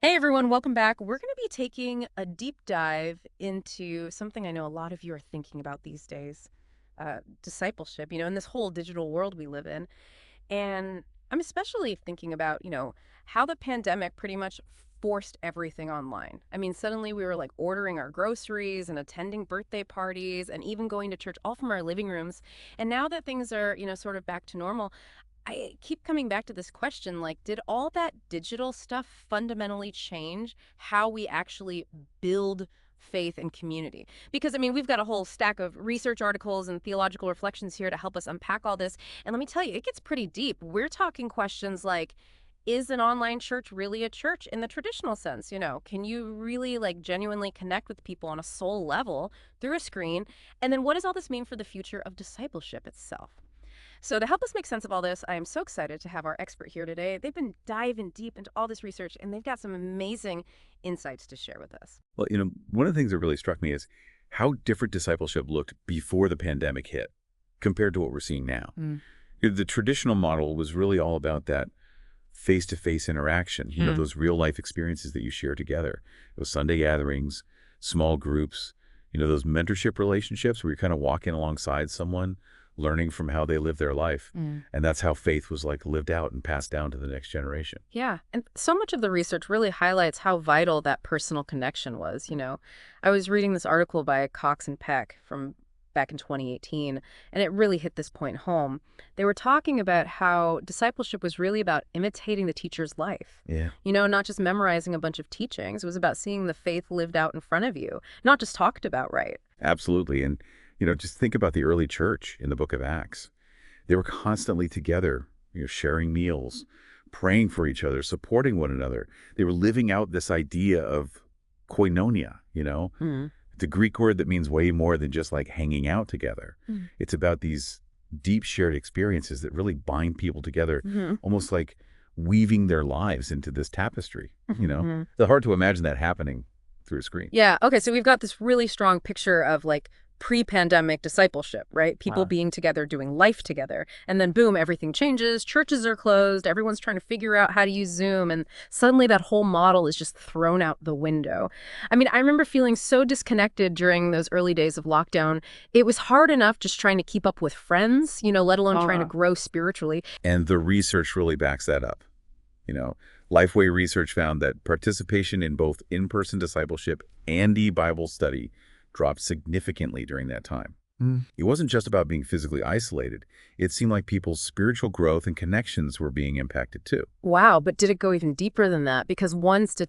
Hey everyone, welcome back. We're going to be taking a deep dive into something I know a lot of you are thinking about these days, discipleship, in this whole digital world we live in. And I'm especially thinking about, how the pandemic pretty much forced everything online. I mean, suddenly we were like ordering our groceries and attending birthday parties and even going to church all from our living rooms. And now that things are, sort of back to normal, I keep coming back to this question, like, did all that digital stuff fundamentally change how we actually build faith and community? Because, I mean, we've got a whole stack of research articles and theological reflections here to help us unpack all this. And let me tell you, it gets pretty deep. We're talking questions like, is an online church really a church in the traditional sense? Can you really like genuinely connect with people on a soul level through a screen? And then what does all this mean for the future of discipleship itself? So, to help us make sense of all this, I am so excited to have our expert here today. They've been diving deep into all this research and they've got some amazing insights to share with us. Well, one of the things that really struck me is how different discipleship looked before the pandemic hit compared to what we're seeing now. Mm. The traditional model was really all about that face-to-face interaction, Hmm. those real-life experiences that you share together, those Sunday gatherings, small groups, those mentorship relationships where you're kind of walking alongside someone, learning from how they live their life. Mm. And that's how faith was like lived out and passed down to the next generation. Yeah. And so much of the research really highlights how vital that personal connection was. I was reading this article by Cox and Peck from back in 2018, and it really hit this point home. They were talking about how discipleship was really about imitating the teacher's life. Yeah. Not just memorizing a bunch of teachings. It was about seeing the faith lived out in front of you, not just talked about, right? Absolutely. And, just think about the early church in the book of Acts. They were constantly together, sharing meals, praying for each other, supporting one another. They were living out this idea of koinonia. Mm. The Greek word that means way more than just like hanging out together. Mm. It's about these deep shared experiences that really bind people together, Hmm. almost like weaving their lives into this tapestry. Hmm. It's hard to imagine that happening through a screen. Yeah. Okay. So we've got this really strong picture of like pre-pandemic discipleship, right? People Wow. being together, doing life together. And then boom, everything changes. Churches are closed. Everyone's trying to figure out how to use Zoom. And suddenly that whole model is just thrown out the window. I mean, I remember feeling so disconnected during those early days of lockdown. It was hard enough just trying to keep up with friends, let alone trying to grow spiritually. And the research really backs that up. You know, Lifeway research found that participation in both in-person discipleship and e-Bible study dropped significantly during that time. Mm. It wasn't just about being physically isolated. It seemed like people's spiritual growth and connections were being impacted too. Wow. But did it go even deeper than that? Because one statistic